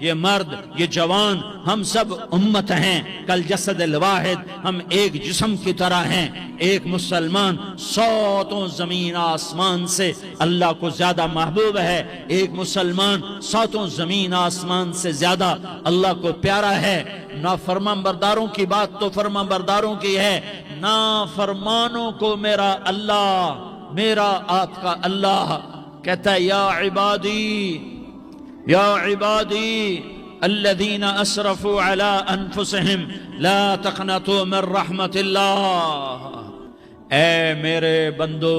یہ مرد، یہ جوان، ہم سب امت ہیں، کل جسد الواحد، ہم ایک جسم کی طرح ہیں۔ ایک مسلمان سوتوں زمین آسمان سے اللہ کو زیادہ محبوب ہے، ایک مسلمان سوتوں زمین آسمان سے زیادہ اللہ کو پیارا ہے۔ نافرمان برداروں کی بات تو فرمان برداروں کی ہے، نافرمانوں کو میرا اللہ، میرا آپ کا اللہ کہتا ہے یا عبادی الذین اسرفوا علی انفسہم لا تقنطوا من رحمت اللہ۔ اے میرے بندو،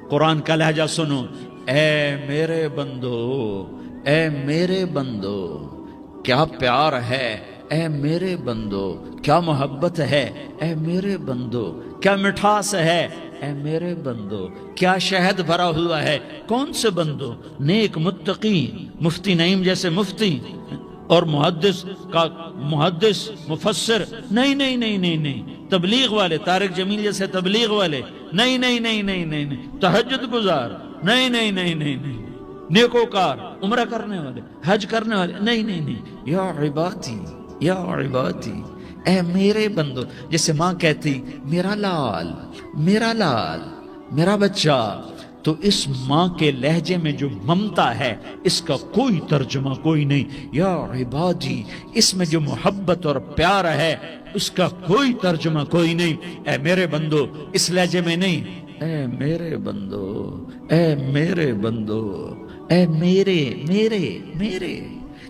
قرآن کا لہجہ سنو، اے میرے بندو، اے میرے بندو، کیا پیار ہے، اے میرے بندو، کیا محبت ہے، اے میرے بندو، کیا مٹھاس ہے، اے میرے بندو، کیا شہد بھرا ہوا ہے۔ کون سے بندو؟ نیک متقی، مفتی نعیم جیسے مفتی اور محدث کا محدث مفسر، نہیں نہیں نہیں نہیں نہیں، تبلیغ والے، طارق جمیل جیسے تبلیغ والے، نہیں نہیں نہیں نہیں نہیں، تہجد گزار، نہیں نہیں نہیں نہیں نہیں، نیکوکار، عمرہ کرنے والے، حج کرنے والے، نہیں نہیں نہیں، یا عبادی، یا عبادی، اے میرے بندو۔ جیسے ماں کہتی میرا لال، میرا لال، میرا بچہ، تو اس ماں کے لہجے میں جو ممتا ہے اس کا کوئی ترجمہ کوئی نہیں۔ یا عبادی، اس میں جو محبت اور پیار ہے اس کا کوئی ترجمہ کوئی نہیں۔ اے میرے بندو، اس لہجے میں نہیں، اے میرے بندو، اے میرے بندو، اے میرے میرے میرے۔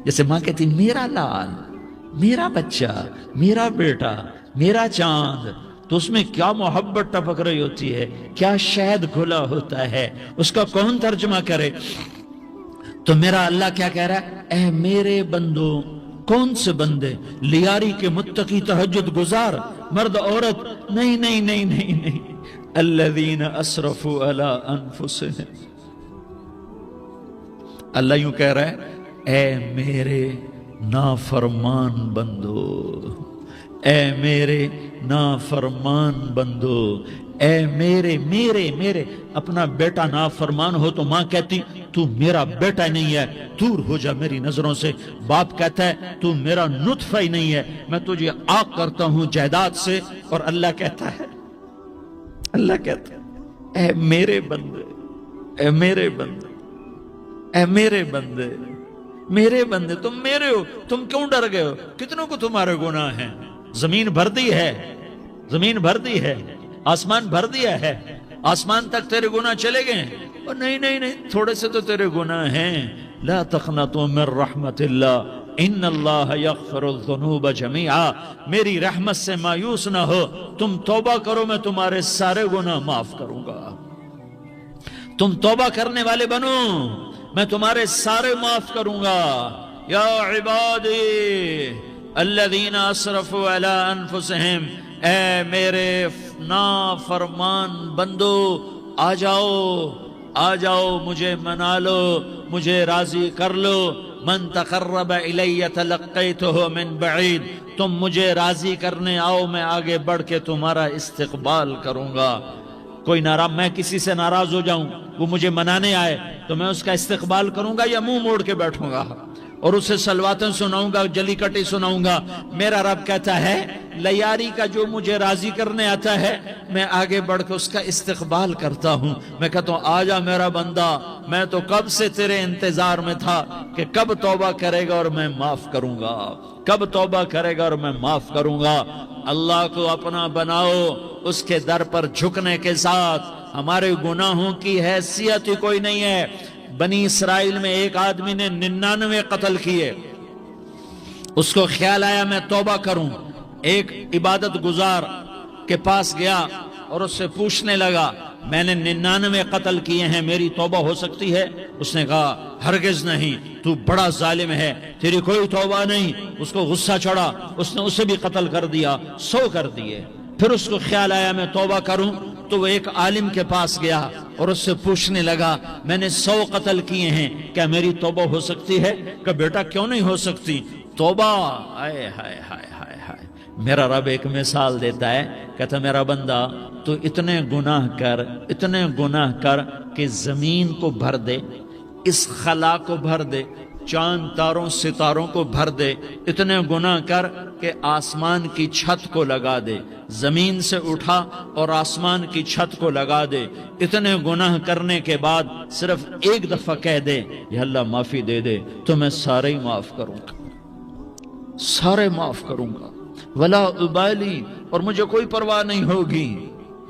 جیسے ماں کہتی میرا لال، میرا بچہ، میرا بیٹا، میرا چاند، تو اس میں کیا محبت ٹپک رہی ہوتی ہے، کیا شہد کھلا ہوتا ہے، اس کا کون ترجمہ کرے؟ تو میرا اللہ کیا کہہ رہا ہے؟ اے میرے بندو، کون سے بندے؟ لیاری کے متقی، تہجد گزار، مرد عورت، نہیں نہیں نہیں نہیں نہیں، الذین اسرفوا علی انفسہم۔ اللہ یوں کہہ رہا ہے اے میرے نافرمان بندو، اے میرے نافرمان بندو، اے میرے میرے میرے۔ اپنا بیٹا نافرمان ہو تو ماں کہتی تو میرا بیٹا نہیں ہے، دور ہو جا میری نظروں سے۔ باپ کہتا ہے تو میرا نطفہ ہی نہیں ہے، میں تجھے عاق کرتا ہوں جائیداد سے۔ اور اللہ کہتا ہے، اللہ کہتا ہے اے میرے بندے، اے میرے بندے، اے میرے بندے، میرے بندے، تم میرے ہو، تم کیوں ڈر گئے ہو؟ کتنوں کو تمہارے گناہ ہیں؟ زمین بھر دی ہے، زمین بھر دی ہے، آسمان بھر دیا ہے، آسمان تک تیرے گناہ چلے گئے ہیں؟ اور نہیں نہیں نہیں، تھوڑے سے تو تیرے گناہ ہیں۔ لا تقنطوا من رحمت اللہ ان اللہ یغفر الذنوب جميعا، میری رحمت سے مایوس نہ ہو، تم توبہ کرو، میں تمہارے سارے گناہ معاف کروں گا۔ تم توبہ کرنے والے بنو، میں تمہارے سارے معاف کروں گا۔ یا عبادی الذین اسرفوا علی انفسہم، اے میرے نافرمان بندو، آ جاؤ، آ جاؤ، مجھے منا لو، مجھے راضی کر لو۔ من تقرب الی تلقیتہ من بعید، تم مجھے راضی کرنے آؤ، میں آگے بڑھ کے تمہارا استقبال کروں گا۔ کوئی ناراض، میں کسی سے ناراض ہو جاؤں، وہ مجھے منانے آئے تو میں اس کا استقبال کروں گا یا منہ موڑ کے بیٹھوں گا اور اسے سلواتیں سناؤں گا، جلی کٹی سناؤں گا؟ میرا رب کہتا ہے لیاری کا جو مجھے راضی کرنے آتا ہے میں آگے بڑھ کے اس کا استقبال کرتا ہوں۔ میں کہتا ہوں آ جا میرا بندہ، میں تو کب سے تیرے انتظار میں تھا کہ کب توبہ کرے گا اور میں معاف کروں گا، کب توبہ کرے گا اور میں معاف کروں گا۔ اللہ کو اپنا بناؤ، اس کے در پر جھکنے کے ساتھ۔ ہمارے گناہوں کی حیثیت ہی کوئی نہیں ہے۔ بنی اسرائیل میں ایک آدمی نے 99 قتل کیے، اس کو خیال آیا میں توبہ کروں، ایک عبادت گزار کے پاس گیا اور اس سے پوچھنے لگا میں نے 99 قتل کیے ہیں، میری توبہ ہو سکتی ہے؟ اس نے کہا ہرگز نہیں، تو بڑا ظالم ہے، تیری کوئی توبہ نہیں۔ اس کو غصہ چڑھا، اس نے اسے بھی قتل کر دیا، 100 کر دیے۔ پھر اس کو خیال آیا میں توبہ کروں، تو وہ ایک عالم کے پاس گیا اور اس سے پوچھنے لگا میں نے 100 قتل کیے ہیں، کیا میری توبہ ہو سکتی ہے؟ کہ بیٹا کیوں نہیں ہو سکتی توبہ؟ ہائے ہائے ہائے ہائے ہائے۔ میرا رب ایک مثال دیتا ہے، کہتا میرا بندہ تو اتنے گناہ کر، اتنے گناہ کر کہ زمین کو بھر دے، اس خلا کو بھر دے، چاند تاروں ستاروں کو بھر دے، اتنے گناہ کر کہ آسمان کی چھت کو لگا دے، زمین سے اٹھا اور آسمان کی چھت کو لگا دے، اتنے گناہ کرنے کے بعد صرف ایک دفعہ کہہ دے یا اللہ معافی دے دے، تو میں سارے ہی معاف کروں گا، سارے معاف کروں گا، ولا ابالی، اور مجھے کوئی پرواہ نہیں ہوگی۔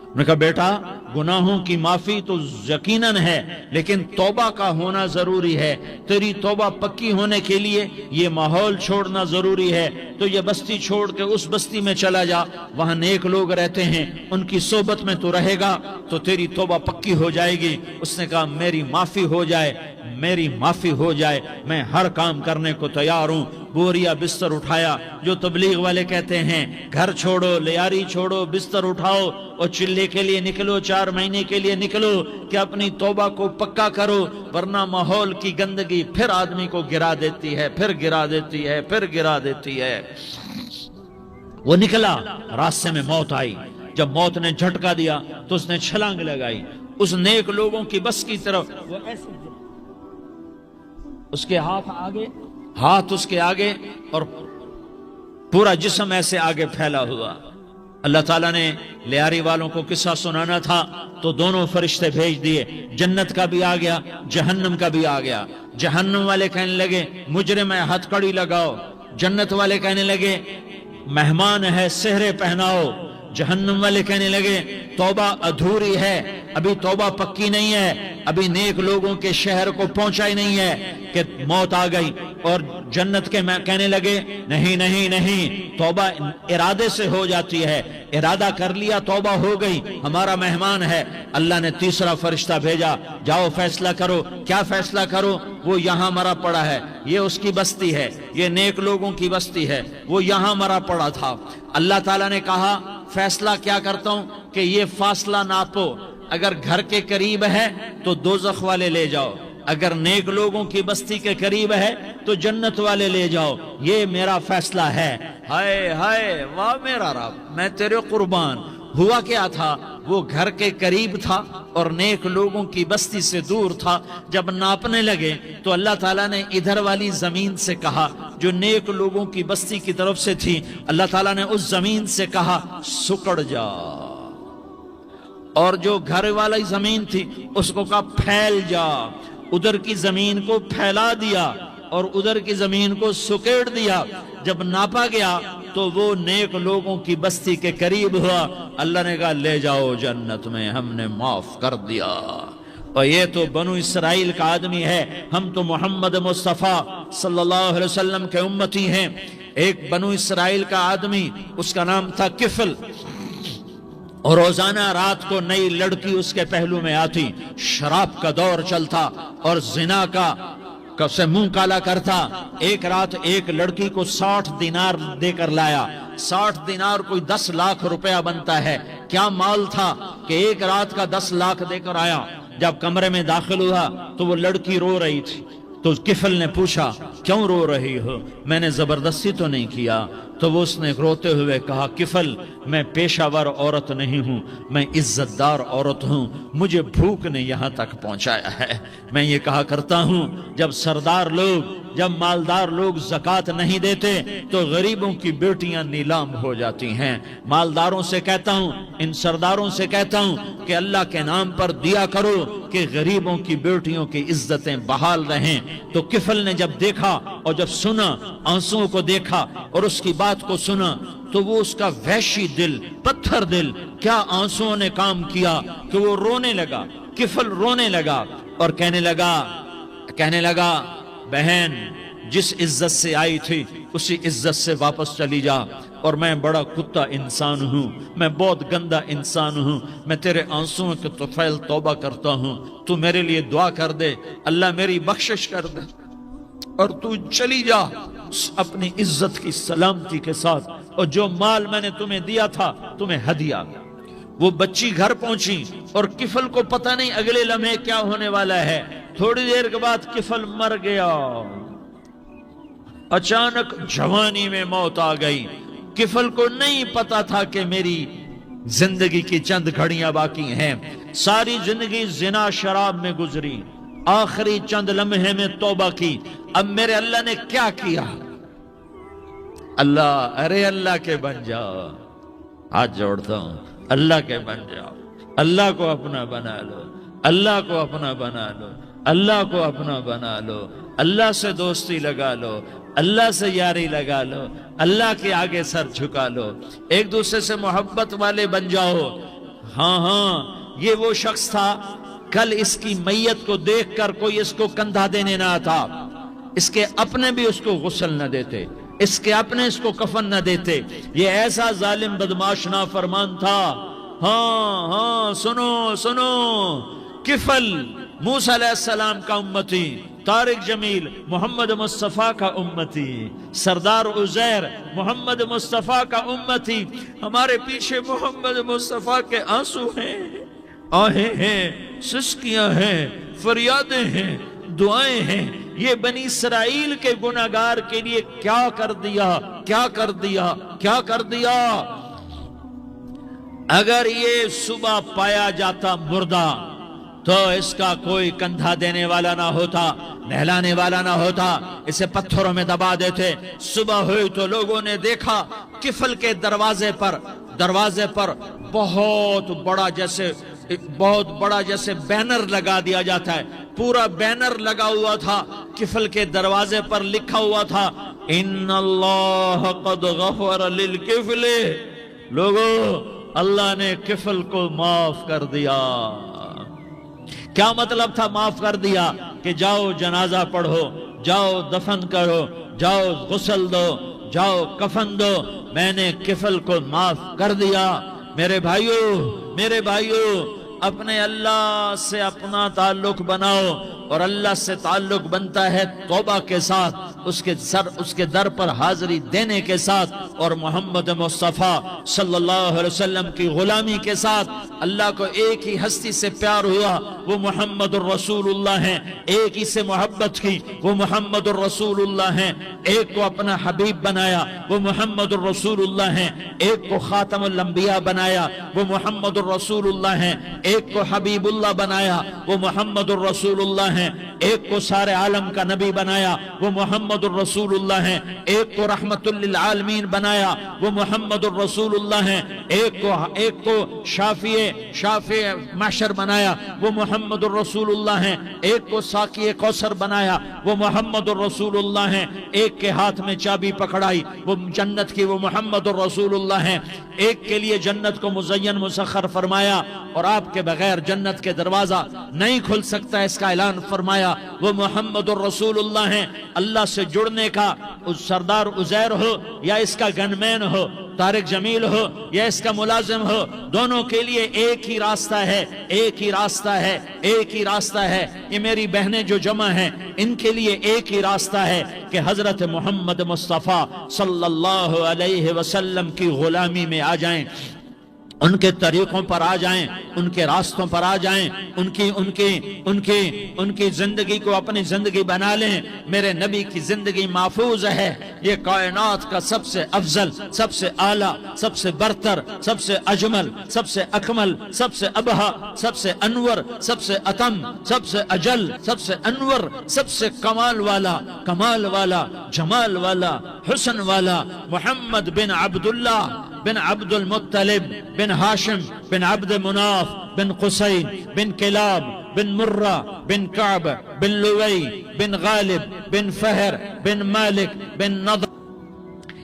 میں نے کہا بیٹا گناہوں کی معافی تو یقیناً ہے، لیکن توبہ کا ہونا ضروری ہے، تیری توبہ پکی ہونے کے لیے یہ ماحول چھوڑنا ضروری ہے، تو یہ بستی چھوڑ کے اس بستی میں چلا جا، وہاں نیک لوگ رہتے ہیں، ان کی صحبت میں تو رہے گا تو تیری توبہ پکی ہو جائے گی۔ اس نے کہا میری معافی ہو جائے، میری معافی ہو جائے، میں ہر کام کرنے کو تیار ہوں۔ بوریا بستر اٹھایا، جو تبلیغ والے کہتے ہیں گھر چھوڑو، لیاری چھوڑو، بستر اٹھاؤ اور چلے کے لیے نکلو، 4 مہینے کے لیے نکلو کہ اپنی توبہ کو پکا کرو، ورنہ ماحول کی گندگی پھر آدمی کو گرا دیتی ہے، پھر گرا دیتی ہے، پھر گرا دیتی ہے۔ وہ نکلا، راستے میں موت آئی، جب موت نے جھٹکا دیا تو اس نے چھلانگ لگائی اس نیک لوگوں کی بس کی طرف، وہ ایسے اس کے ہاتھ اس کے آگے اور پورا جسم ایسے آگے پھیلا ہوا۔ اللہ تعالیٰ نے لیاری والوں کو قصہ سنانا تھا تو دونوں فرشتے بھیج دیے، جنت کا بھی آ گیا، جہنم کا بھی آ گیا۔ جہنم والے کہنے لگے مجرم ہے ہتھ کڑی لگاؤ، جنت والے کہنے لگے مہمان ہے سہرے پہناؤ۔ جہنم والے کہنے لگے توبہ ادھوری ہے، ابھی توبہ پکی نہیں ہے، ابھی نیک لوگوں کے شہر کو پہنچا ہی نہیں ہے کہ موت آ گئی۔ اور جنت کے کہنے لگے نہیں نہیں نہیں، توبہ ارادے سے ہو جاتی ہے، ارادہ کر لیا توبہ ہو گئی، ہمارا مہمان ہے۔ اللہ نے تیسرا فرشتہ بھیجا، جاؤ فیصلہ کرو۔ کیا فیصلہ کرو؟ وہ یہاں مرا پڑا ہے، یہ اس کی بستی ہے، یہ نیک لوگوں کی بستی ہے، وہ یہاں مرا پڑا تھا۔ اللہ تعالیٰ نے کہا فیصلہ کیا کرتا ہوں کہ یہ فاصلہ ناپو، اگر گھر کے قریب ہے تو دوزخ والے لے جاؤ، اگر نیک لوگوں کی بستی کے قریب ہے تو جنت والے لے جاؤ، یہ میرا فیصلہ ہے۔ ہائے ہائے واہ میرا رب، میں تیرے قربان۔ ہوا کیا تھا؟ وہ گھر کے قریب تھا اور نیک لوگوں کی بستی سے دور تھا۔ جب ناپنے لگے تو اللہ تعالیٰ نے ادھر والی زمین سے کہا جو نیک لوگوں کی بستی کی طرف سے تھی، اللہ تعالیٰ نے اس زمین سے کہا سکڑ جا، اور جو گھر والی زمین تھی اس کو کہا پھیل جا۔ ادھر کی زمین کو پھیلا دیا اور ادھر کی زمین کو سکیڑ دیا۔ جب ناپا گیا تو وہ نیک لوگوں کی بستی کے قریب ہوا۔ اللہ نے کہا لے جاؤ جنت میں، ہم نے معاف کر دیا۔ اور یہ تو بنو اسرائیل کا آدمی ہے، ہم تو محمد مصطفیٰ صلی اللہ علیہ وسلم کے امتی ہیں۔ ایک بنو اسرائیل کا آدمی، اس کا نام تھا کفل، اور روزانہ رات کو نئی لڑکی اس کے پہلو میں آتی، شراب کا دور چلتا اور زنا کا سے منہ کالا کرتا۔ ایک رات ایک لڑکی کو 60 دینار دے کر لایا۔ 60 دینار کوئی 10 لاکھ روپیہ بنتا ہے۔ کیا مال تھا کہ ایک رات کا 10 لاکھ دے کر آیا۔ جب کمرے میں داخل ہوا تو وہ لڑکی رو رہی تھی، تو کفل نے پوچھا کیوں رو رہی ہو؟ میں نے زبردستی تو نہیں کیا۔ تو وہ اس نے روتے ہوئے کہا کفل میں پیشہ ور عورت نہیں ہوں، میں عزت دار عورت ہوں، مجھے بھوک نے یہاں تک پہنچایا ہے۔ میں یہ کہا کرتا ہوں جب سردار لوگ، جب مالدار لوگ زکوٰۃ نہیں دیتے تو غریبوں کی بیٹیاں نیلام ہو جاتی ہیں۔ مالداروں سے کہتا ہوں، ان سرداروں سے کہتا ہوں کہ اللہ کے نام پر دیا کرو کہ غریبوں کی بیٹیوں کی عزتیں بحال رہیں۔ تو کفل نے جب دیکھا اور جب سنا، آنسوؤں کو دیکھا اور اس کی بات کو سنا، تو وہ اس کا وحشی دل، پتھر دل، کیا آنسوؤں نے کام کیا کہ وہ رونے لگا۔ کفل رونے لگا اور کہنے لگا بہن جس عزت سے آئی تھی اسی عزت سے واپس چلی جا، اور میں بڑا کتا انسان ہوں، میں بہت گندا انسان ہوں، میں تیرے آنسوؤں کے طفیل توبہ کرتا ہوں، تو میرے لیے دعا کر دے، اللہ میری بخشش کر دے، اور تو چلی جا اپنی عزت کی سلامتی کے ساتھ، اور جو مال میں نے تمہیں دیا تھا تمہیں ہدیہ۔ وہ بچی گھر پہنچی اور کفل کو پتہ نہیں اگلے لمحے کیا ہونے والا ہے۔ تھوڑی دیر کے بعد کفل مر گیا، اچانک جوانی میں موت آ گئی۔ کفل کو نہیں پتا تھا کہ میری زندگی کی چند گھڑیاں باقی ہیں۔ ساری زندگی زنا شراب میں گزری، آخری چند لمحے میں توبہ کی. اب میرے اللہ نے کیا کیا؟ اللہ، ارے اللہ کے بن جاؤ، ہاتھ جوڑتا ہوں، اللہ کے بن جاؤ، اللہ کو اپنا بنا لو، اللہ کو اپنا بنا لو، اللہ کو اپنا بنا لو، اللہ سے دوستی لگا لو، اللہ سے یاری لگا لو، اللہ کے آگے سر جھکا لو، ایک دوسرے سے محبت والے بن جاؤ. ہاں ہاں، یہ وہ شخص تھا، کل اس کی میت کو دیکھ کر کوئی اس کو کندھا دینے نہ آتا، اس کے اپنے بھی اس کو غسل نہ دیتے، اس کے اپنے اس کو کفن نہ دیتے. یہ ایسا ظالم بدماش نافرمان تھا. ہاں ہاں، سنو سنو، کفل موسیٰ علیہ السلام کا امتی، طارق جمیل محمد مصطفیٰ کا امتی، سردار عزیر محمد مصطفیٰ کا امتی. ہمارے پیچھے محمد مصطفیٰ کے آنسو ہیں، آہیں ہیں، سسکیاں ہیں، فریادیں ہیں، دعائیں ہیں. یہ بنی اسرائیل کے گناہگار کے لیے کیا کر دیا، کیا کر دیا، کیا کر دیا. اگر یہ صبح پایا جاتا مردہ تو اس کا کوئی کندھا دینے والا نہ ہوتا، نہلانے والا نہ ہوتا، اسے پتھروں میں دبا دیتے. صبح ہوئی تو لوگوں نے دیکھا کفل کے دروازے پر بہت بڑا جیسے بینر لگا دیا جاتا ہے، پورا بینر لگا ہوا تھا. کفل کے دروازے پر لکھا ہوا تھا ان اللہ قد غفر للکفل. لوگوں، اللہ نے کفل کو معاف کر دیا. کیا مطلب تھا معاف کر دیا؟ کہ جاؤ جنازہ پڑھو، جاؤ دفن کرو، جاؤ غسل دو، جاؤ کفن دو، میں نے کفل کو معاف کر دیا. میرے بھائیو، اپنے اللہ سے اپنا تعلق بناؤ، اور اللہ سے تعلق بنتا ہے توبہ کے ساتھ، اس کے در پر حاضری دینے کے ساتھ، اور محمد مصطفیٰ صلی اللہ علیہ وسلم کی غلامی کے ساتھ. اللہ کو ایک ہی ہستی سے پیار ہوا، وہ محمد الرسول اللہ ہیں. ایک ہی سے محبت کی، وہ محمد الرسول اللہ ہیں. ایک کو اپنا حبیب بنایا، وہ محمد الرسول اللہ ہیں. ایک کو خاتم الانبیاء بنایا، وہ محمد الرسول اللہ ہیں. ایک کو حبیب اللہ بنایا، وہ محمد الرسول اللہ ہیں. ایک کو سارے عالم کا نبی بنایا، وہ محمد الرسول اللہ ہیں. ایک کو رحمت للعالمین بنایا، وہ محمد الرسول اللہ ہیں. ایک کو شافع محشر بنایا، وہ محمد الرسول اللہ ہیں. ایک کو ساقی کوثر بنایا، وہ محمد الرسول اللہ ہیں. ایک کے ہاتھ میں چابی پکڑائی، وہ جنت کی، وہ محمد الرسول اللہ ہیں. ایک کے لیے جنت کو مزین مسخر فرمایا، اور آپ کے بغیر جنت کے دروازہ نہیں کھل سکتا، اس کا اعلان فرمایا، وہ محمد الرسول اللہ ہیں. اللہ سے جڑنے کا سردار عزیر ہو یا اس کا گنمین ہو، طارق جمیل ہو یا اس کا ملازم ہو، دونوں کے لیے ایک ہی راستہ ہے، ایک ہی راستہ ہے، ایک ہی راستہ ہے. یہ میری بہنیں جو جمع ہیں، ان کے لیے ایک ہی راستہ ہے کہ حضرت محمد مصطفیٰ صلی اللہ علیہ وسلم کی غلامی میں آ جائیں، ان کے طریقوں پر آ جائیں، ان کے راستوں پر آ جائیں، ان کی زندگی کو اپنی زندگی بنا لیں. میرے نبی کی زندگی محفوظ ہے. یہ کائنات کا سب سے افضل، سب سے اعلیٰ، سب سے برتر، سب سے اجمل، سب سے اکمل، سب سے ابہا، سب سے انور، سب سے اتم، سب سے اجل، سب سے انور، سب سے کمال والا، جمال والا، حسن والا، محمد بن عبداللہ بن عبد المطلب بن ہاشم بن عبد مناف بن قصی بن کلاب بن مرہ بن کعب بن لوی بن غالب بن فہر بن مالک بن نضر.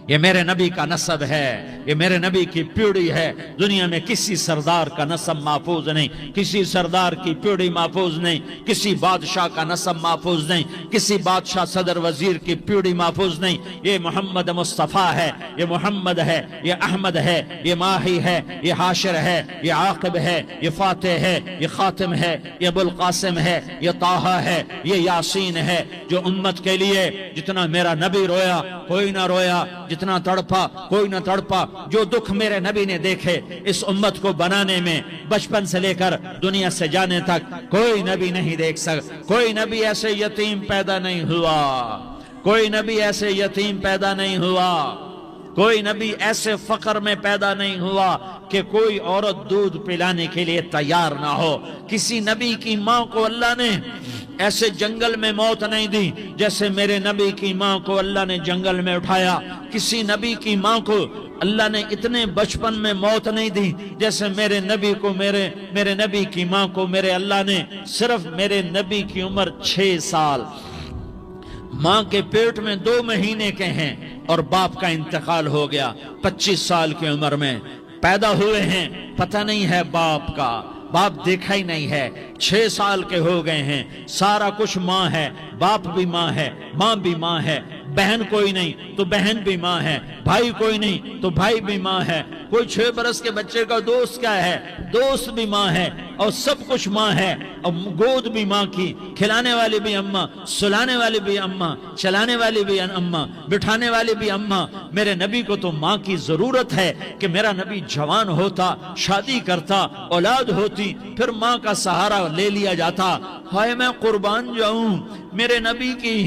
یہ میرے نبی کا نسب ہے، یہ میرے نبی کی پیڑھی ہے. دنیا میں کسی سردار کا نسب محفوظ نہیں، کسی سردار کی پیڑھی محفوظ نہیں، کسی بادشاہ کا نسب محفوظ نہیں، کسی بادشاہ صدر وزیر کی پیڑھی محفوظ نہیں. یہ محمد مصطفیٰ ہے، یہ محمد ہے، یہ احمد ہے، یہ ماہی ہے، یہ حاشر ہے، یہ عاقب ہے، یہ فاتح ہے، یہ خاتم ہے، یہ ابو القاسم ہے، یہ طٰہٰ ہے، یہ یاسین ہے. جو امت کے لیے جتنا میرا نبی رویا کوئی نہ رویا، جتنا تڑپا کوئی نہ تڑپا، جو دکھ میرے نبی نے دیکھے اس امت کو بنانے میں، بچپن سے لے کر دنیا سے جانے تک کوئی نبی نہیں دیکھ سکتا. کوئی نبی ایسے یتیم پیدا نہیں ہوا، کوئی نبی ایسے یتیم پیدا نہیں ہوا، کوئی نبی ایسے فقر میں پیدا نہیں ہوا کہ کوئی عورت دودھ پلانے کے لیے تیار نہ ہو. کسی نبی کی ماں کو اللہ نے ایسے جنگل میں موت نہیں دی جیسے میرے نبی کی ماں کو اللہ نے جنگل میں اٹھایا. کسی نبی کی ماں کو اللہ نے اتنے بچپن میں موت نہیں دی جیسے میرے نبی کو میرے نبی کی ماں کو میرے اللہ نے صرف میرے نبی کی عمر 6 سال، ماں کے پیٹ میں 2 مہینے کے ہیں اور باپ کا انتقال ہو گیا 25 سال کی عمر میں. پیدا ہوئے ہیں، پتہ نہیں ہے باپ کا، باپ دیکھا ہی نہیں ہے. 6 سال کے ہو گئے ہیں، سارا کچھ ماں ہے، باپ بھی ماں ہے، ماں بھی ماں ہے. بہن کوئی نہیں تو بہن بھی ماں ہے، بھائی کوئی نہیں تو بھائی بھی ماں ہے. کوئی 6 برس کے بچے کا دوست کیا ہے، دوست بھی ماں ہے، اور سب کچھ ماں ہے. اور گود بھی ماں کی، کھلانے والی بھی اماں، سلانے والی بھی اماں، چلانے والی بھی اماں، بٹھانے والی بھی اماں. میرے نبی کو تو ماں کی ضرورت ہے کہ میرا نبی جوان ہوتا، شادی کرتا، اولاد ہوتی، پھر ماں کا سہارا لے لیا جاتا. ہائے میں قربان جاؤں، میرے نبی کی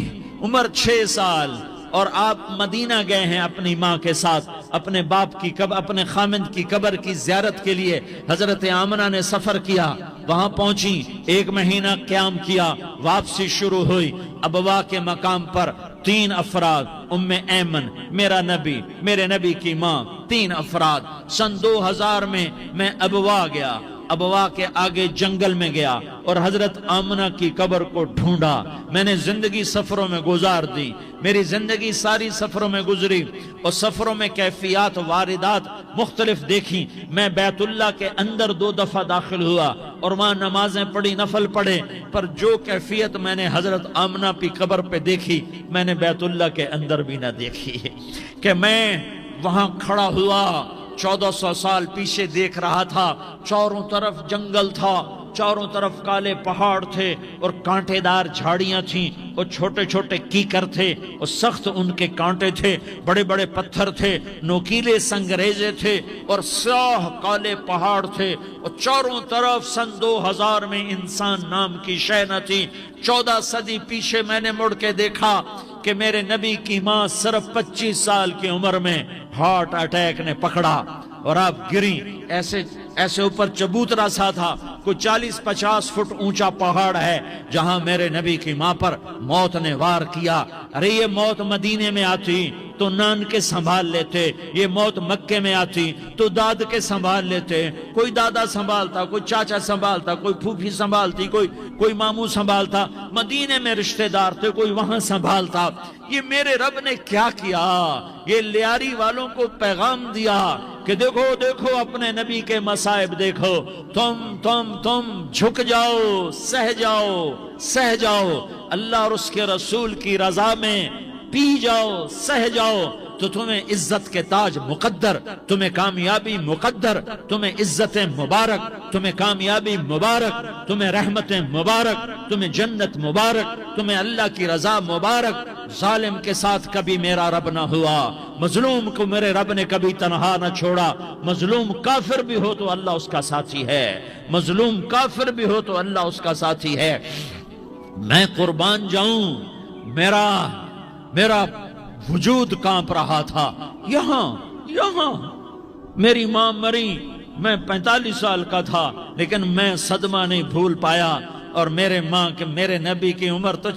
عمر 6 سال اور آپ مدینہ گئے ہیں اپنی ماں کے ساتھ، اپنے باپ کی اپنے خامند کی قبر کی زیارت کے لیے. حضرت آمنہ نے سفر کیا، وہاں پہنچی، 1 مہینہ قیام کیا، واپسی شروع ہوئی. ابوا کے مقام پر 3 افراد، ام ایمن، میرا نبی، میرے نبی کی ماں، 3 افراد. سن 2000 میں ابوا گیا، ابوا کے آگے جنگل میں گیا اور حضرت آمنہ کی قبر کو ڈھونڈا. میں نے زندگی سفروں میں گزار دی، میری زندگی ساری سفروں میں گزری، اور سفروں میں کیفیات واردات مختلف دیکھی. میں بیت اللہ کے اندر 2 دفعہ داخل ہوا اور وہاں نمازیں پڑھی، نفل پڑھے، پر جو کیفیت میں نے حضرت آمنہ کی قبر پہ دیکھی میں نے بیت اللہ کے اندر بھی نہ دیکھی. کہ میں وہاں کھڑا ہوا، 1400 سال پیچھے دیکھ رہا تھا، چاروں طرف جنگل تھا، چاروں طرف کالے پہاڑ تھے اور کانٹے دار جھاڑیاں تھیں اور چھوٹے چھوٹے کیکر تھے اور سخت ان کے کانٹے تھے، بڑے بڑے پتھر تھے، نوکیلے سنگریزے تھے اور سیاہ کالے پہاڑ تھے، اور چاروں طرف سن 2000 میں انسان نام کی شے نہ تھی. 14 صدی پیچھے میں نے مڑ کے دیکھا کہ میرے نبی کی ماں صرف 25 سال کی عمر میں ہارٹ اٹیک نے پکڑا اور آپ گری. ایسے اوپر چبوترا سا تھا، کوئی 40-50 فٹ اونچا پہاڑ ہے جہاں میرے نبی کی ماں پر موت نے وار کیا. ارے یہ موت مدینے میں آتی تو نان کے سنبھال لیتے، یہ موت مکے میں آتی تو داد کے سنبھال لیتے. کوئی دادا سنبھالتا، کوئی چاچا سنبھالتا، کوئی پھوپھی سنبھالتی، کوئی ماموں سنبھالتا. مدینے میں رشتہ دار تھے، کوئی وہاں سنبھالتا. یہ میرے رب نے کیا کیا؟ یہ لیاری والوں کو پیغام دیا کہ دیکھو دیکھو اپنے نبی کے مصائب دیکھو، تم جھک جاؤ، سہ جاؤ، اللہ اور اس کے رسول کی رضا میں پی جاؤ، سہ جاؤ، تو تمہیں عزت کے تاج مقدر، تمہیں کامیابی مقدر، تمہیں عزت مبارک، تمہیں کامیابی مبارک، تمہیں رحمت مبارک، تمہیں جنت مبارک، تمہیں اللہ کی رضا مبارک. ظالم کے ساتھ کبھی میرا رب نہ ہوا، مظلوم کو میرے رب نے کبھی تنہا نہ چھوڑا. مظلوم کافر بھی ہو تو اللہ اس کا ساتھی ہے، مظلوم کافر بھی ہو تو اللہ اس کا ساتھی ہے. میں قربان جاؤں، میرا وجود کانپ رہا تھا. یہاں میری ماں مری، میں 45 سال کا تھا، لیکن میں صدمہ نہیں بھول پایا. اور میرے نبی کی عمر تو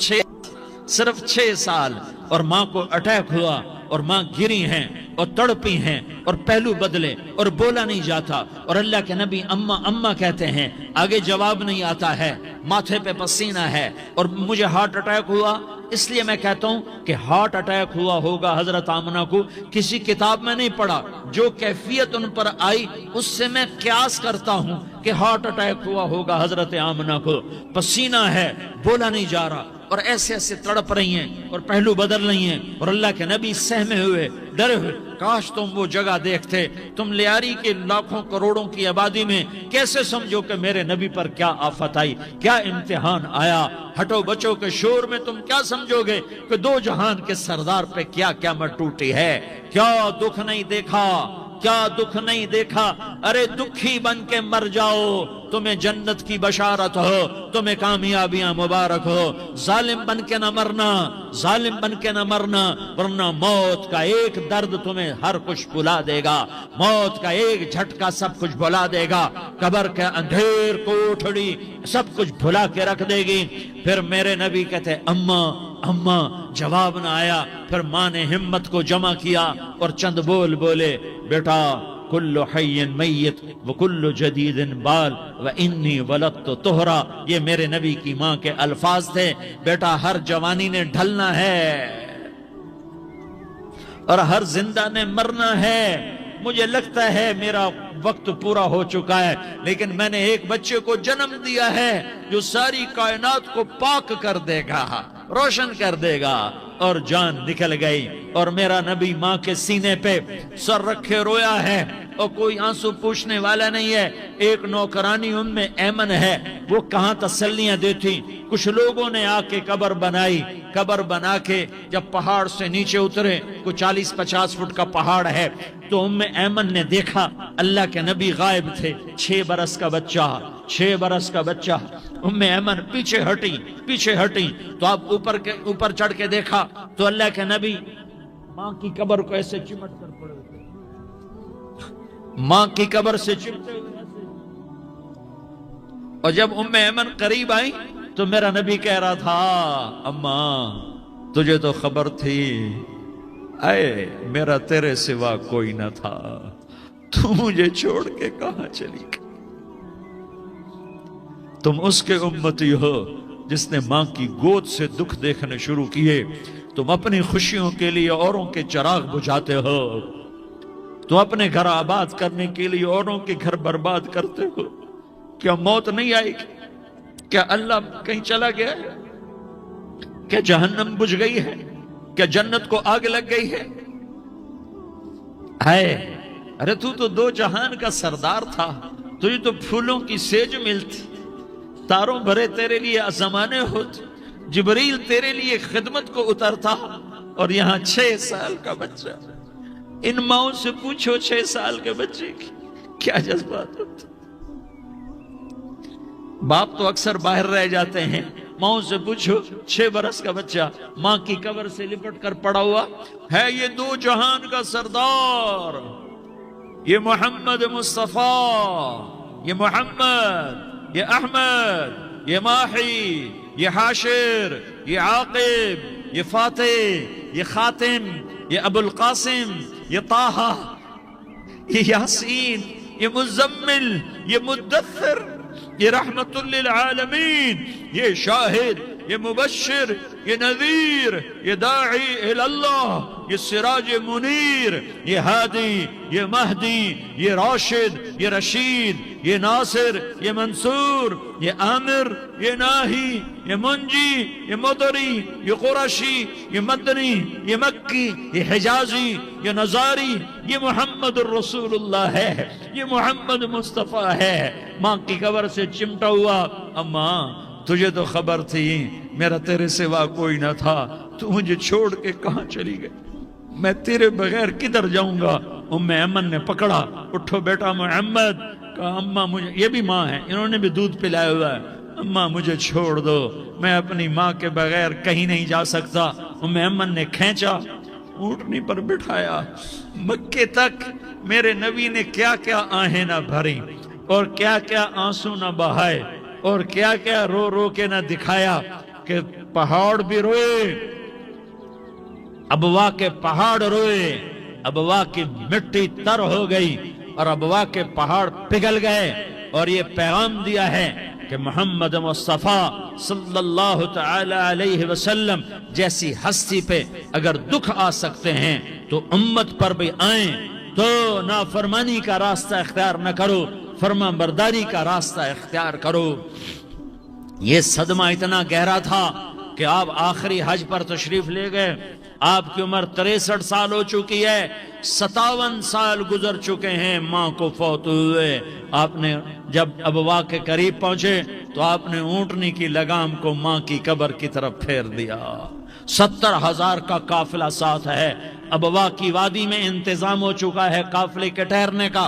صرف 6 سال، اور ماں کو اٹیک ہوا اور ماں گری ہیں اور تڑپی ہیں اور پہلو بدلے اور بولا نہیں جاتا. اور اللہ کے نبی اماں کہتے ہیں، آگے جواب نہیں آتا ہے، ماتھے پہ پسینہ ہے. اور مجھے ہارٹ اٹیک ہوا، اس لیے میں کہتا ہوں کہ ہارٹ اٹیک ہوا ہوگا حضرت آمنہ کو کسی کتاب میں نہیں پڑھا، جو کیفیت ان پر آئی اس سے میں قیاس کرتا ہوں کہ ہارٹ اٹیک ہوا ہوگا حضرت آمنہ کو. پسینہ ہے، بولا نہیں جا رہا، اور ایسے تڑپ رہی ہیں اور پہلو بدل رہی ہیں. اور اللہ کے نبی سہمے ہوئے، ڈرے ہوئے. کاش تم وہ جگہ دیکھتے. تم لیاری کے لاکھوں کروڑوں کی آبادی میں کیسے سمجھو کہ میرے نبی پر کیا آفت آئی، کیا امتحان آیا. ہٹو بچوں کے شور میں تم کیا سمجھو گے کہ 2 جہان کے سردار پہ کیا قیامت ٹوٹی ہے. کیا دکھ نہیں دیکھا، کیا دکھ نہیں دیکھا. ارے دکھی بن کے مر جاؤ، تمہیں جنت کی بشارت ہو، تمہیں کامیابیاں مبارک ہو۔ ظالم بن کے نہ مرنا، ظالم بن کے نہ مرنا، ورنہ موت کا ایک درد تمہیں ہر کچھ بھلا دے گا، موت کا ایک جھٹکا سب کچھ بھلا دے گا، قبر کے اندھیر کوٹھڑی سب کچھ بھلا کے رکھ دے گی۔ پھر میرے نبی کہتے اماں جواب نہ آیا، پھر ماں نے ہمت کو جمع کیا اور چند بول بولے، بیٹا کل حی میت وکل جدید بال وانی ولدت طہرا، یہ میرے نبی کی ماں کے الفاظ تھے۔ بیٹا ہر جوانی نے ڈھلنا ہے اور ہر زندہ نے مرنا ہے۔ مجھے لگتا ہے میرا وقت پورا ہو چکا ہے، لیکن میں نے ایک بچے کو جنم دیا ہے جو ساری کائنات کو پاک کر دے گا، روشن کر دے گا۔ اور جان نکل گئی، اور میرا نبی ماں کے سینے پہ سر رکھے رویا ہے، اور کوئی آنسو پوچھنے والا نہیں ہے۔ ایک نوکرانی ایمن ہے، وہ کہاں تسلیاں دیتی۔ کچھ لوگوں نے آ کے قبر بنائی، قبر بنا کے جب پہاڑ سے نیچے اترے، کوئی 40-50 فٹ کا پہاڑ ہے، تو ایمن نے دیکھا اللہ کے نبی غائب تھے، 6 برس کا بچہ، 6 برس کا بچہ۔ ایمن پیچھے ہٹی تو آپ اوپر چڑھ کے دیکھا تو اللہ کے نبی ماں کی قبر کو ایسے چمٹ کر پڑے ہوئے، ماں کی قبر سے چمٹے ہوئے۔ اور جب ایمن قریب آئی تو میرا نبی کہہ رہا تھا، اماں تجھے تو خبر تھی، اے میرا تیرے سوا کوئی نہ تھا، تو مجھے چھوڑ کے کہاں چلی گئی؟ تم اس کے امتی ہو جس نے ماں کی گود سے دکھ دیکھنے شروع کیے۔ تم اپنی خوشیوں کے لیے اوروں کے چراغ بجھاتے ہو، تم اپنے گھر آباد کرنے کے لیے اوروں کے گھر برباد کرتے ہو۔ کیا موت نہیں آئے گی؟ کیا اللہ کہیں چلا گیا ہے؟ کیا جہنم بجھ گئی ہے؟ کیا جنت کو آگ لگ گئی ہے؟ ارے تو 2 جہان کا سردار تھا، تجھے تو پھولوں کی سیج ملتی، تاروں بھرے تیرے لیے زمانے ہوتے، جبریل تیرے لیے خدمت کو اترتا، اور یہاں 6 سال کا بچہ۔ ان ماؤں سے پوچھو 6 سال کے بچے کی کیا جذبات ہوتے۔ باپ تو اکثر باہر رہ جاتے ہیں، ماؤں سے پوچھو 6 برس کا بچہ ماں کی قبر سے لپٹ کر پڑا ہوا ہے۔ یہ 2 جہان کا سردار، یہ محمد مصطفیٰ، یہ محمد، یہ احمد، یہ ماحی، یہ حاشر، یہ عاقب، یہ فاتح، یہ خاتم، یہ ابو القاسم، یہ طٰہٰ، یہ یاسین، یہ مزمل، یہ مدثر، یہ رحمت للعالمین، یہ شاہد، یہ مبشر، یہ نذیر، یہ داعی اللہ، یہ سراج منیر، یہ ہادی، یہ مہدی، یہ راشد، یہ رشید، یہ ناصر، یہ منصور، یہ عامر، یہ ناہی، یہ منجی، یہ مدری، یہ قرشی، یہ مدنی، یہ مکی، یہ حجازی، یہ نظاری، یہ محمد الرسول اللہ ہے، یہ محمد مصطفیٰ ہے۔ ماں کی قبر سے چمٹا ہوا، اماں تجھے تو خبر تھی میرا تیرے سوا کوئی نہ تھا، تو مجھے چھوڑ کے کہاں چلی گئی؟ میں تیرے بغیر کدھر جاؤں گا؟ ایمن نے پکڑا، اٹھو بیٹا محمد، کہا اماں مجھے، یہ بھی ماں ہے، انہوں نے بھی دودھ پلایا ہوا ہے، اماں مجھے چھوڑ دو، میں اپنی ماں کے بغیر کہیں نہیں جا سکتا۔ ایمن نے کھینچا، اونٹنی پر بٹھایا، مکے تک میرے نبی نے کیا کیا آہیں نہ بھری، اور کیا کیا آنسو نہ بہائے، اور کیا کیا رو رو کے نہ دکھایا، کہ پہاڑ بھی روئے، ابوا کے پہاڑ روئے، ابوا کی مٹی تر ہو گئی، اور ابوا کے پہاڑ پگھل گئے، اور یہ پیغام دیا ہے کہ محمد مصطفیٰ صلی اللہ تعالی علیہ وسلم جیسی ہستی پہ اگر دکھ آ سکتے ہیں تو امت پر بھی آئیں، تو نافرمانی کا راستہ اختیار نہ کرو، فرما برداری کا راستہ اختیار کرو۔ یہ صدمہ اتنا گہرا تھا کہ آپ آخری حج پر تشریف لے گئے، آپ کی عمر 63 سال ہو چکی ہے، 57 سال گزر چکے ہیں ماں کو فوت ہوئے۔ آپ نے جب ابوا کے قریب پہنچے تو آپ نے اونٹنی کی لگام کو ماں کی قبر کی طرف پھیر دیا۔ 70,000 کا قافلہ ساتھ ہے، ابوا کی وادی میں انتظام ہو چکا ہے قافلے کے ٹھہرنے کا۔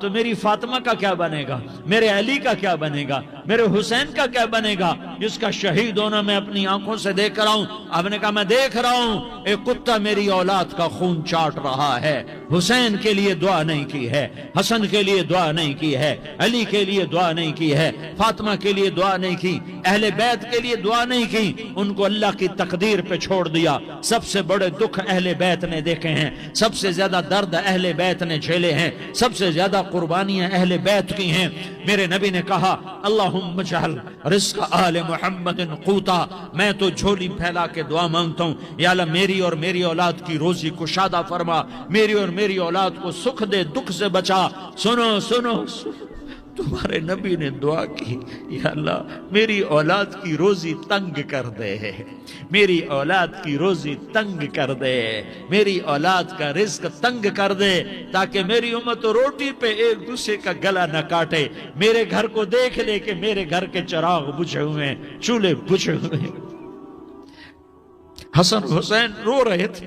تو میری فاطمہ کا کیا بنے گا، میرے علی کا کیا بنے گا، میرے حسین کا کیا بنے گا، جس کا شہید ہونا میں اپنی آنکھوں سے دیکھ رہا ہوں۔ آپ نے کہا میں دیکھ رہا ہوں ایک کتا میری اولاد کا خون چاٹ رہا ہے، حسین کے لیے دعا نہیں کی ہے، حسن کے لیے دعا نہیں کی ہے، علی کے لیے دعا نہیں کی ہے، فاطمہ کے لیے دعا نہیں کی، اہل بیت کے لیے دعا نہیں کی، ان کو اللہ کی تقدیر پہ چھوڑ دیا۔ سب سے بڑے دکھ اہل بیت نے دیکھے ہیں، سب سے زیادہ درد اہل بیت نے جھیلے ہیں، سب سے زیادہ قربانیاں اہل بیت کی ہیں۔ میرے نبی نے کہا اللہم اجعل رزق آل محمد قوتا، میں تو جھولی پھیلا کے دعا مانگتا ہوں، یا اللہ میری اور میری اولاد کی روزی کشادہ فرما، میری اور میری اولاد کو سکھ دے، دکھ سے بچا۔ سنو سنو تمہارے نبی نے دعا کی، یا اللہ میری اولاد کی روزی تنگ کر دے، میری اولاد کی روزی تنگ کر دے، میری اولاد کا رزق تنگ کر دے، تاکہ میری امت روٹی پہ ایک دوسرے کا گلا نہ کاٹے، میرے گھر کو دیکھ لے کہ میرے گھر کے چراغ بجھے ہوئے ہیں، چولہے بجھے ہوئے ہیں۔ حسن حسین رو رہے تھے،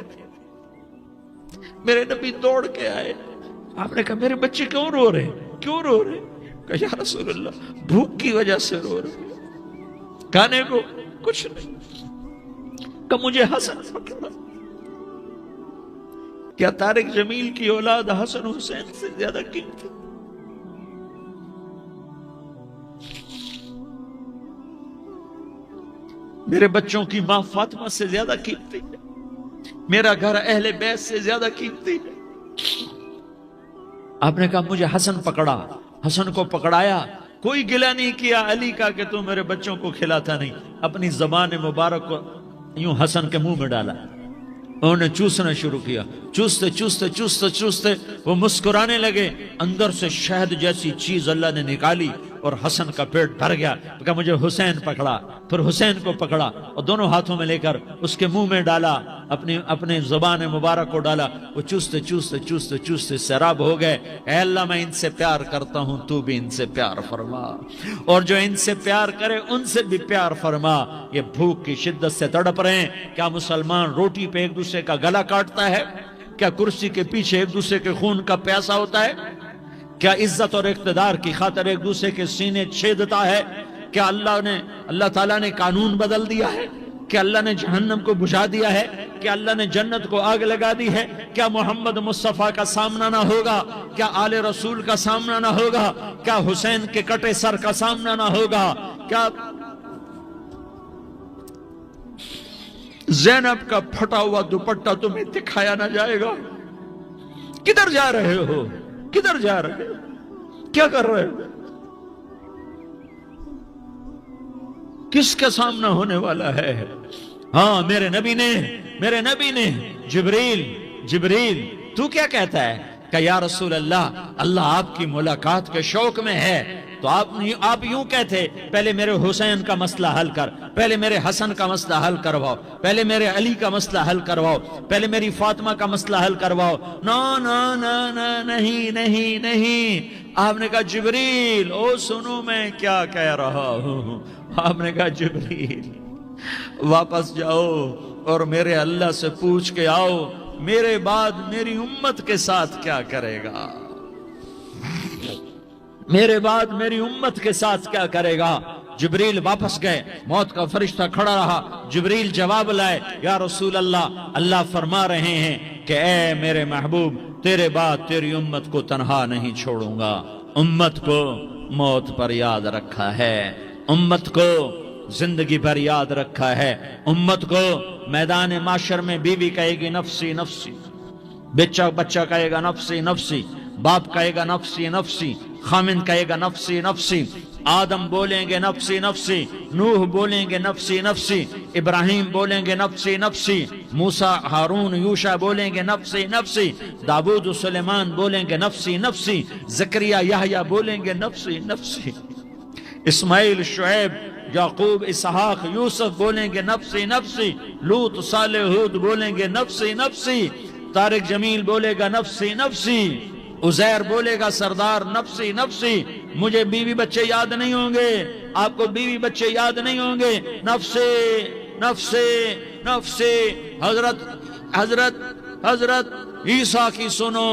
میرے نبی دوڑ کے آئے، آپ نے کہا میرے بچے کیوں رو رہے، کیوں رو رہے؟ کہا یا رسول اللہ بھوک کی وجہ سے رو رہے، کھانے کو کچھ نہیں۔ کہ مجھے حسن پکڑا۔ کیا طارق جمیل کی اولاد حسن حسین سے زیادہ قیمتی؟ میرے بچوں کی ماں فاطمہ سے زیادہ قیمتی ہے، میرا گھر اہل بیت سے زیادہ قیمتی ہے۔ آپ نے کہا مجھے حسن پکڑا، حسن کو پکڑایا، کوئی گلہ نہیں کیا علی کا کہ تو میرے بچوں کو کھلاتا نہیں، اپنی زبان مبارک کو یوں حسن کے منہ میں ڈالا، انہوں نے چوسنا شروع کیا، چوستے چوستے چوستے چوستے وہ مسکرانے لگے، اندر سے شہد جیسی چیز اللہ نے نکالی اور حسن کا پیٹ بھر گیا۔ کہا مجھے حسین پکڑا، پھر حسین کو پکڑا اور دونوں ہاتھوں میں لے کر اس کے منہ میں ڈالا، اپنے زبان مبارک کو ڈالا، وہ چوستے چوستے چوستے چوستے سیراب ہو گئے۔ اے اللہ میں ان سے پیار کرتا ہوں، تو بھی ان سے پیار فرما، اور جو ان سے پیار کرے ان سے بھی پیار فرما۔ یہ بھوک کی شدت سے تڑپ رہے ہیں، کیا مسلمان روٹی پہ ایک دوسرے کا گلا کاٹتا ہے؟ کیا کرسی کے پیچھے ایک دوسرے کے خون کا پیاسا ہوتا ہے؟ کیا عزت اور اقتدار کی خاطر ایک دوسرے کے سینے چھیدتا ہے؟ کیا اللہ تعالیٰ نے قانون بدل دیا ہے؟ کیا اللہ نے جہنم کو بجھا دیا ہے؟ کیا اللہ نے جنت کو آگ لگا دی ہے؟ کیا محمد مصطفیٰ کا سامنا نہ ہوگا؟ کیا آل رسول کا سامنا نہ ہوگا؟ کیا حسین کے کٹے سر کا سامنا نہ ہوگا؟ کیا زینب کا پھٹا ہوا دوپٹہ تمہیں دکھایا نہ جائے گا؟ کدھر جا رہے ہو؟ کدھر جا رہے ہو؟ کیا کر رہے ہو؟ کس کا سامنا ہونے والا ہے؟ ہاں میرے نبی نے جبریل تو کیا کہتا ہے کہ یا رسول اللہ آپ کی ملاقات کے شوق میں ہے، تو آپ یوں کہتے پہلے میرے حسین کا مسئلہ حل کر، پہلے میرے حسن کا مسئلہ حل کرواؤ، پہلے میرے علی کا مسئلہ حل کرواؤ، پہلے میری فاطمہ کا مسئلہ حل کرواؤ۔ نہیں، آپ نے کہا جبریل سنو میں کیا کہہ رہا ہوں۔ آپ نے کہا جبریل واپس جاؤ اور میرے اللہ سے پوچھ کے آؤ میرے بعد میری امت کے ساتھ کیا کرے گا، میرے بعد میری امت کے ساتھ کیا کرے گا۔ جبریل واپس گئے، موت کا فرشتہ کھڑا رہا، جبریل جواب لائے، یا رسول اللہ فرما رہے ہیں کہ اے میرے محبوب تیرے بعد تیری امت کو تنہا نہیں چھوڑوں گا، امت کو موت پر یاد رکھا ہے، امت کو زندگی پر یاد رکھا ہے، امت کو میدان معاشر میں بیوی کہے گی نفسی نفسی، بچہ کہے گا نفسی نفسی، باپ کہے گا نفسی نفسی، خامن کہے گا نفسی نفسی، آدم بولیں گے نفسی نفسی، نوح بولیں گے نفسی نفسی، ابراہیم بولیں گے نفسی نفسی، موسیٰ ہارون یوشع بولیں گے نفسی نفسی، داؤد و سلیمان بولیں گے نفسی نفسی، زکریا یحییٰ بولیں گے نفسی نفسی، اسماعیل شعیب یعقوب اسحاق یوسف بولیں گے نفسی نفسی، لوط صالح ہود بولیں گے نفسی نفسی، طارق جمیل بولے گا نفسی نفسی، عزیر بولے گا سردار نفسی نفسی، مجھے بیوی بچے یاد نہیں ہوں گے، آپ کو بیوی بچے یاد نہیں ہوں گے، نفسی نفسی نفسی۔ حضرت عیسیٰ کی سنو،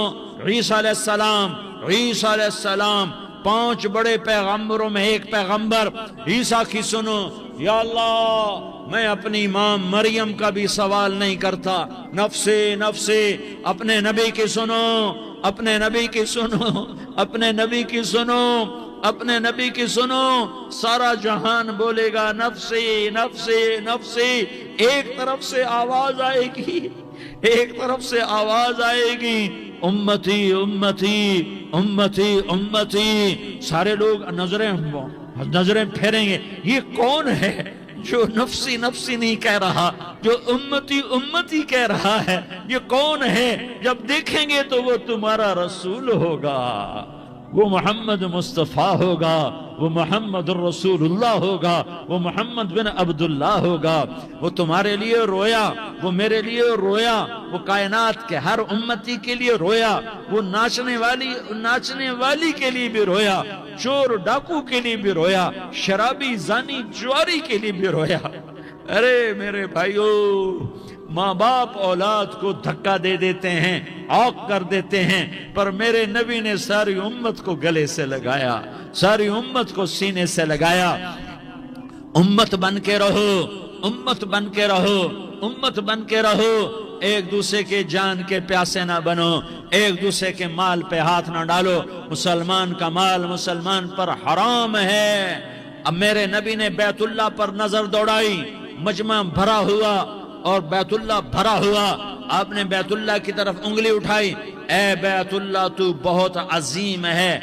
عیسیٰ علیہ السلام عیسیٰ علیہ السلام 5 بڑے پیغمبروں میں ایک پیغمبر عیسیٰ کی سنو، یا اللہ میں اپنی امام مریم کا بھی سوال نہیں کرتا، نفسے نفسے، اپنے نبی کی سنو، اپنے نبی کی سنو، اپنے نبی کی سنو، اپنے نبی کی سنو، سارا جہان بولے گا نفسی نفسی نفسی، ایک طرف سے آواز آئے گی، ایک طرف سے آواز آئے گی، امتی امتی امتی امتی، سارے لوگ نظریں پھیریں گے، یہ کون ہے جو نفسی نفسی نہیں کہہ رہا، جو امتی امتی کہہ رہا ہے، یہ کون ہے؟ جب دیکھیں گے تو وہ تمہارا رسول ہوگا، وہ محمد مصطفیٰ ہوگا، وہ محمد الرسول اللہ ہوگا، وہ محمد بن عبداللہ ہوگا، وہ تمہارے لیے رویا، وہ میرے لیے رویا، وہ کائنات کے ہر امتی کے لیے رویا، وہ ناچنے والی کے لیے بھی رویا، چور ڈاکو کے لیے بھی رویا، شرابی زانی جواری کے لیے بھی رویا۔ ارے میرے بھائیو، ماں باپ اولاد کو دھکا دے دیتے ہیں، عوق کر دیتے ہیں، پر میرے نبی نے ساری امت کو گلے سے لگایا، ساری امت کو سینے سے لگایا۔ امت بن کے رہو، امت بن کے رہو، امت بن کے رہو، ایک دوسرے کے جان کے پیاسے نہ بنو، ایک دوسرے کے مال پہ ہاتھ نہ ڈالو، مسلمان کا مال مسلمان پر حرام ہے۔ اب میرے نبی نے بیت اللہ پر نظر دوڑائی، مجمع بھرا ہوا اور بیت اللہ بھرا ہوا، آپ نے بیت اللہ کی طرف انگلی اٹھائی، اے بیت اللہ تو بہت عظیم ہے،